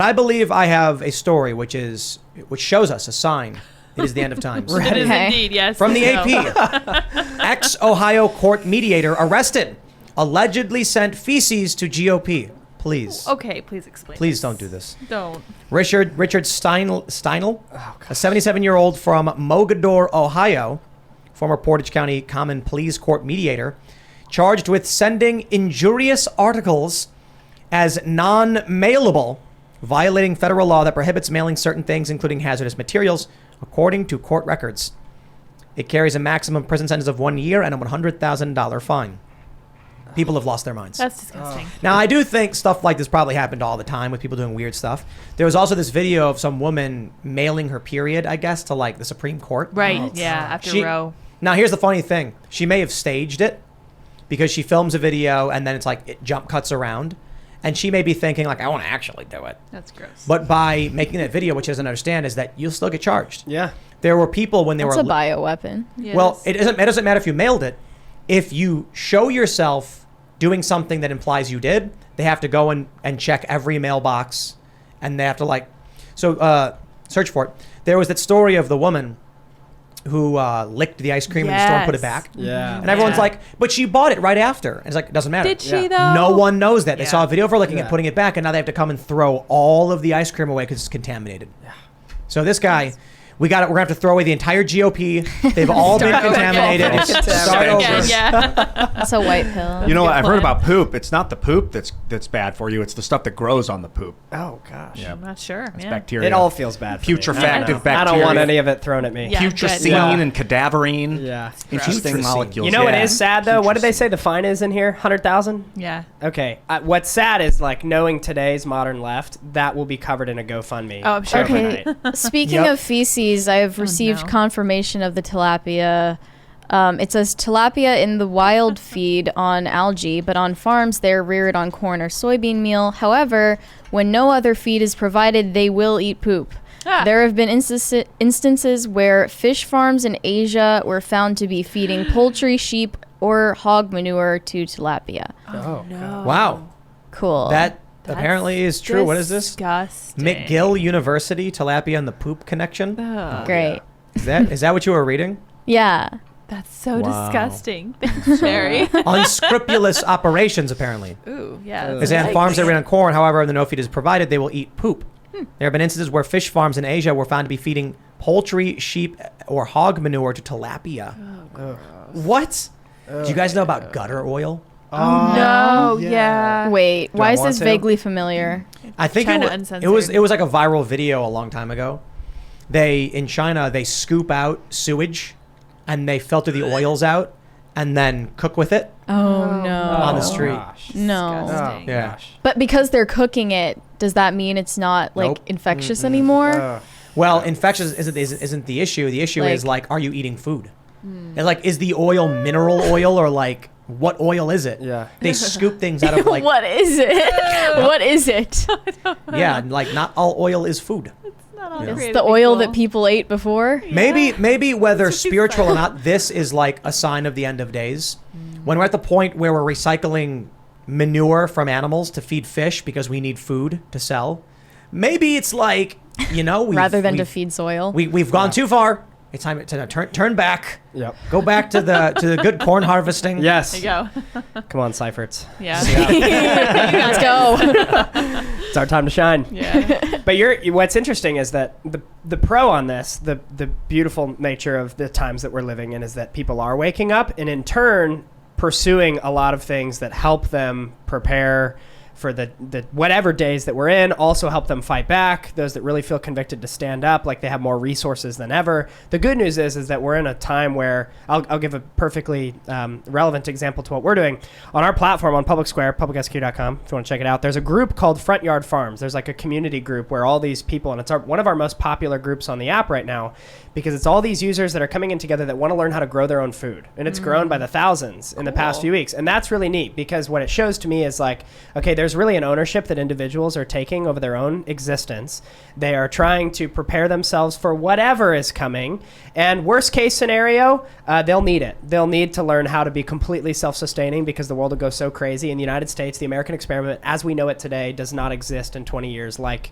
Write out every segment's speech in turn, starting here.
I believe I have a story which shows us a sign. It is the end of times. It is indeed, yes. From the AP, ex-Ohio court mediator arrested, allegedly sent feces to GOP. Please. Okay, please explain. Please don't do this. Don't. Richard Steinle, a 77-year-old from Mogadore, Ohio, former Portage County Common Pleas Court mediator, charged with sending injurious articles as non-mailable, violating federal law that prohibits mailing certain things, including hazardous materials, according to court records. It carries a maximum prison sentence of 1 year and a $100,000 fine. People have lost their minds. That's disgusting. Now, I do think stuff like this probably happened all the time with people doing weird stuff. There was also this video of some woman mailing her period, I guess, to like the Supreme Court. Right, after Roe. Now, here's the funny thing. She may have staged it because she films a video and then it's like it jump cuts around. And she may be thinking like, I want to actually do it. That's gross. But by making that video, which she doesn't understand, is that you'll still get charged. Yeah. There were people when they That's were... a bioweapon. Yes. Well, it doesn't matter if you mailed it. If you show yourself doing something that implies you did, they have to go and check every mailbox. And they have to search for it. There was that story of the woman who licked the ice cream in the store and put it back. Yeah. And everyone's like, but she bought it right after. And it's like, it doesn't matter. Did she though? No one knows that. They Yeah. saw a video of her licking it, Yeah. putting it back, and now they have to come and throw all of the ice cream away because it's contaminated. Yeah. So this guy, we're gonna have to throw away the entire GOP. They've all been contaminated. Start over. Yeah. That's a white pill. You know what? I've heard plan. about poop. It's not the poop that's bad for you. It's the stuff that grows on the poop. Oh gosh. Yeah. I'm not sure. It's Yeah. bacteria. It all feels bad. For me. Putrefactive I don't know. bacteria. I don't want any of it thrown at me. Yeah. Putrescine good. and cadaverine. Yeah. Interesting Putrescine. molecules. You know what Yeah. is sad though? What did they say the fine is in here? 100,000. Yeah. Okay. What's sad is like knowing today's modern left, that will be covered in a GoFundMe. Oh, I'm sure. Okay. overnight. Speaking Yep. of feces, I've received no. confirmation of the tilapia. It says tilapia in the wild feed on algae, but on farms they're reared on corn or soybean meal. However, when no other feed is provided, they will eat poop. Ah. There have been instances where fish farms in Asia were found to be feeding poultry, sheep, or hog manure to tilapia. Oh. No. Wow. Cool. That That's apparently is true. What is this? Disgusting. McGill University, tilapia and the poop connection. Ugh. Great. Is that what you were reading? Yeah. That's so Wow. disgusting. Thanks, Sherry. Unscrupulous operations, apparently. Ooh, yeah. They say on farms that run on corn, however, the no feed is provided, they will eat poop. There have been instances where fish farms in Asia were found to be feeding poultry, sheep, or hog manure to tilapia. What? Do you guys know about gutter oil? No, yeah. Wait, why I is want this to? vaguely familiar? I think China it Uncensored. was like a viral video a long time ago. In China, they scoop out sewage and they filter the oils out and then cook with it Oh, no. on the street. Gosh. No. Disgusting. Yeah. Gosh. But because they're cooking it, does that mean it's not like Nope. infectious anymore? Ugh. Well, infectious isn't the issue. The issue is Like- like, are you eating food? And like, is the oil mineral oil or like what oil is it? Yeah. They scoop things out of like What is it? What is it? yeah, like not all oil is food. Not all Yeah. It's creative the oil that people. people ate before. Maybe whether That's what she spiritual or said. not, this is like a sign of the end of days. When we're at the point where we're recycling manure from animals to feed fish because we need food to sell, maybe it's like, Rather than to feed soil. we've gone too far. It's time to turn back. Yep. Go back to the good corn harvesting. Yes. There you go. Come on, Seiferts. Yeah. Let's go. It's our time to shine. Yeah. But what's interesting is that the pro on this, the beautiful nature of the times that we're living in, is that people are waking up and in turn pursuing a lot of things that help them prepare for the whatever days that we're in, also help them fight back. Those that really feel convicted to stand up, like they have more resources than ever. The good news is that we're in a time where I'll give a perfectly relevant example to what we're doing. On our platform on Public Square, publicsq.com, if you want to check it out, there's a group called Front Yard Farms. There's like a community group where all these people, and it's one of our most popular groups on the app right now, because it's all these users that are coming in together that want to learn how to grow their own food. And it's grown by the thousands in the past few weeks. And that's really neat because what it shows to me is like, okay, there's there's really an ownership that individuals are taking over their own existence. They are trying to prepare themselves for whatever is coming. And worst case scenario, they'll need it. They'll need to learn how to be completely self-sustaining because the world will go so crazy. In the United States, the American experiment, as we know it today, does not exist in 20 years like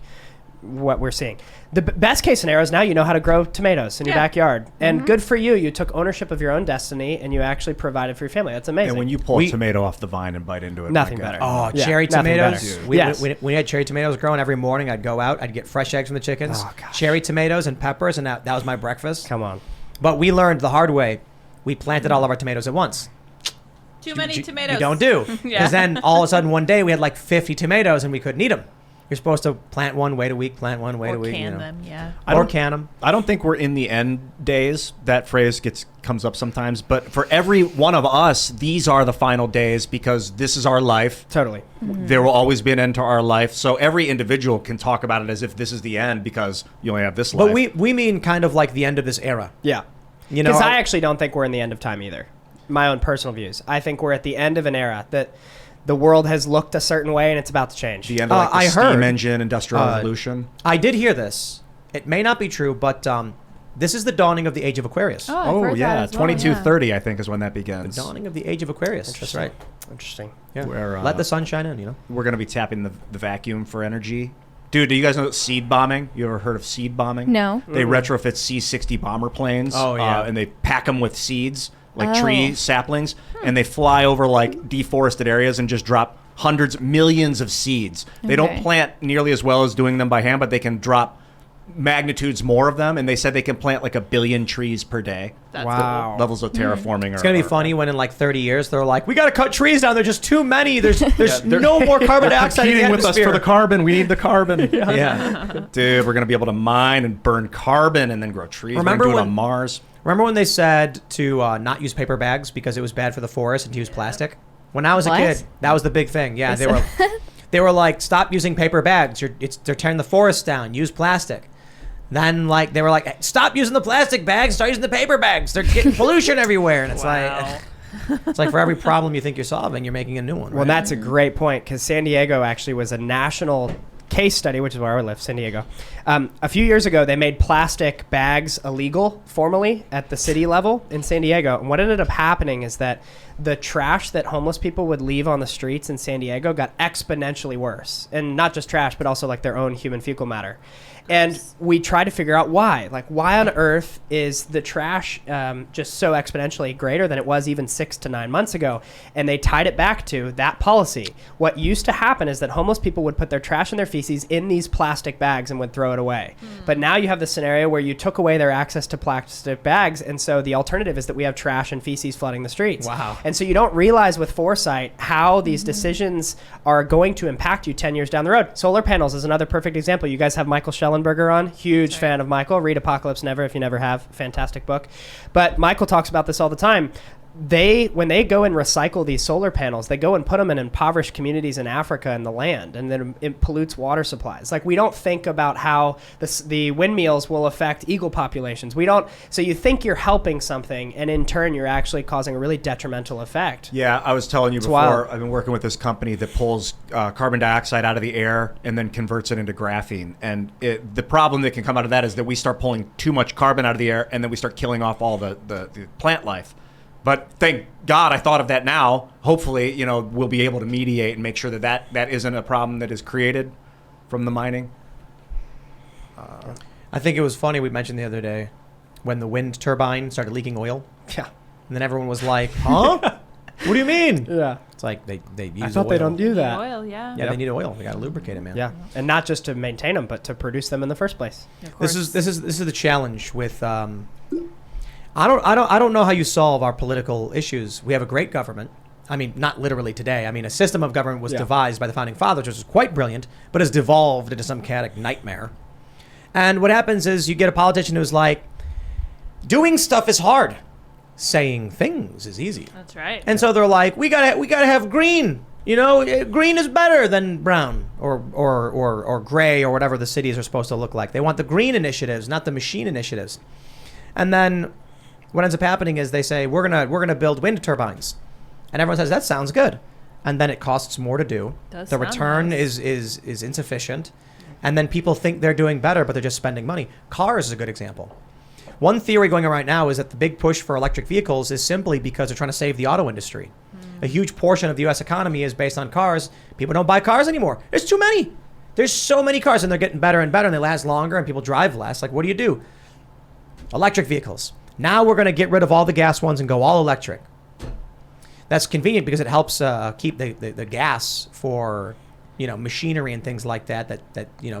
what we're seeing. The best case scenario is now you know how to grow tomatoes in your backyard. And good for you. You took ownership of your own destiny and you actually provided for your family. That's amazing. And when you pull a tomato off the vine and bite into it, Nothing my God. better. Oh, Yeah, cherry nothing tomatoes. better. We, Yes. we had cherry tomatoes growing every morning. I'd go out. I'd get fresh eggs from the chickens. Oh, gosh. Cherry tomatoes and peppers, and that was my breakfast. Come on. But we learned the hard way. We planted all of our tomatoes at once. Too many tomatoes. You don't do. Because Yeah. then all of a sudden one day we had like 50 tomatoes and we couldn't eat them. You're supposed to plant one, wait a week, plant one, wait Or a week. can them, yeah. Or can them. I don't think we're in the end days. That phrase comes up sometimes. But for every one of us, these are the final days because this is our life. Totally. There will always be an end to our life. So every individual can talk about it as if this is the end because you only have this life. But we mean kind of like the end of this era. Yeah. You know, Because I actually don't think we're in the end of time either. My own personal views. I think we're at the end of an era that the world has looked a certain way and it's about to change. the end of like, the I steam heard- engine, industrial revolution. I did hear this. It may not be true, but this is the dawning of the Age of Aquarius. I've Oh, heard that yeah. as well, 2230, I think, is when that The begins. dawning of the Age of Aquarius. That's Interesting. right. Interesting. Yeah. Where, Let the sun shine in, you know. We're going to be tapping the vacuum for energy. Dude, do you guys know seed bombing? You ever heard of seed bombing? No. They retrofit C-60 bomber planes. Oh, yeah. And they pack them with seeds, like tree saplings, and they fly over like deforested areas and just drop hundreds, millions of seeds. They don't Okay. plant nearly as well as doing them by hand, but they can drop magnitudes more of them. And they said they can plant like 1 billion trees per day. That's Wow. Levels of terraforming. It's going to be funny when in like 30 years they're like, we got to cut trees down. There's just too many. There's no more carbon dioxide in the Competing with us for atmosphere. the carbon. We need the carbon. Yeah. Dude, we're going to be able to mine and burn carbon and then grow trees. Remember we're gonna do it when- on Mars. Remember when they said to not use paper bags because it was bad for the forest and to use plastic? When I was a What? kid, that was the big thing. Yeah, They they were like, stop using paper bags. They're tearing the forest down. Use plastic. Then like they were like, stop using the plastic bags. Start using the paper bags. They're getting pollution everywhere. And it's like it's like for every problem you think you're solving, you're making a new one. Well, Right? that's a great point because San Diego actually was a national case study, which is where I live, San Diego. A few years ago, they made plastic bags illegal formally at the city level in San Diego. And what ended up happening is that the trash that homeless people would leave on the streets in San Diego got exponentially worse. And not just trash, but also like their own human fecal matter. And we tried to figure out why. Like, why on earth is the trash just so exponentially greater than it was even 6 to 9 months ago? And they tied it back to that policy. What used to happen is that homeless people would put their trash and their feces in these plastic bags and would throw it away. But now you have the scenario where you took away their access to plastic bags. And so the alternative is that we have trash and feces flooding the streets. Wow. And so you don't realize with foresight how these decisions are going to impact you 10 years down the road. Solar panels is another perfect example. You guys have Michael Schellenberger on. Huge fan of Michael. Read Apocalypse Never if you never have. Fantastic book. But Michael talks about this all the time. When they go and recycle these solar panels, they go and put them in impoverished communities in Africa and the land, and then it pollutes water supplies. Like, we don't think about how the windmills will affect eagle populations. We don't. So you think you're helping something, and in turn, you're actually causing a really detrimental effect. Yeah, I was telling you before, wild. I've been working with this company that pulls carbon dioxide out of the air and then converts it into graphene. And the problem that can come out of that is that we start pulling too much carbon out of the air and then we start killing off all the plant life. But thank God I thought of that now. Hopefully, we'll be able to mediate and make sure that isn't a problem that is created from the mining. I think it was funny we mentioned the other day when the wind turbine started leaking oil. Yeah. And then everyone was like, huh? What do you mean? Yeah. It's like they use I thought oil. they don't do that. Oil, yeah. Yeah, they need oil. They got to lubricate it, man. Yeah, and not just to maintain them, but to produce them in the first place. Of This course. is the challenge with I don't know how you solve our political issues. We have a great government. I mean, not literally today. I mean, a system of government was devised by the founding fathers, which was quite brilliant, but has devolved into some chaotic nightmare. And what happens is you get a politician who's like, doing stuff is hard. Saying things is easy. That's right. And so they're like, we gotta have green. Green is better than brown or gray or whatever the cities are supposed to look like. They want the green initiatives, not the machine initiatives. And then what ends up happening is they say, we're gonna build wind turbines. And everyone says, that sounds good. and then it costs more to do. Does The sound return nice. is insufficient, and then people think they're doing better, but they're just spending money. Cars is a good example. One theory going on right now is that the big push for electric vehicles is simply because they're trying to save the auto industry. A huge portion of the U.S. economy is based on cars. People don't buy cars anymore. There's too many. There's so many cars, and they're getting better and better, and they last longer, and people drive less. Like, what do? Electric vehicles. Now we're going to get rid of all the gas ones and go all electric. That's convenient because it helps keep the gas for, machinery and things like that,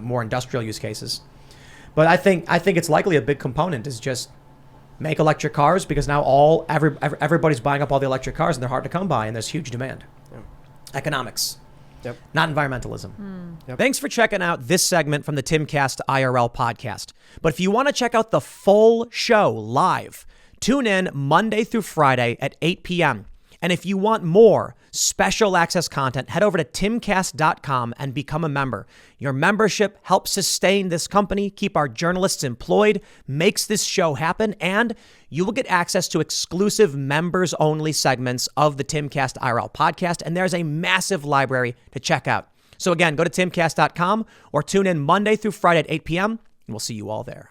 more industrial use cases. But I think it's likely a big component is just make electric cars, because now everybody's buying up all the electric cars, and they're hard to come by, and there's huge demand. Yep. Economics. Yep. Not environmentalism. Yep. Thanks for checking out this segment from the Timcast IRL podcast. But if you want to check out the full show live, tune in Monday through Friday at 8 p.m. And if you want more special access content, head over to timcast.com and become a member. Your membership helps sustain this company, keep our journalists employed, makes this show happen, and you will get access to exclusive members-only segments of the Timcast IRL podcast, and there's a massive library to check out. So again, go to timcast.com or tune in Monday through Friday at 8 p.m., and we'll see you all there.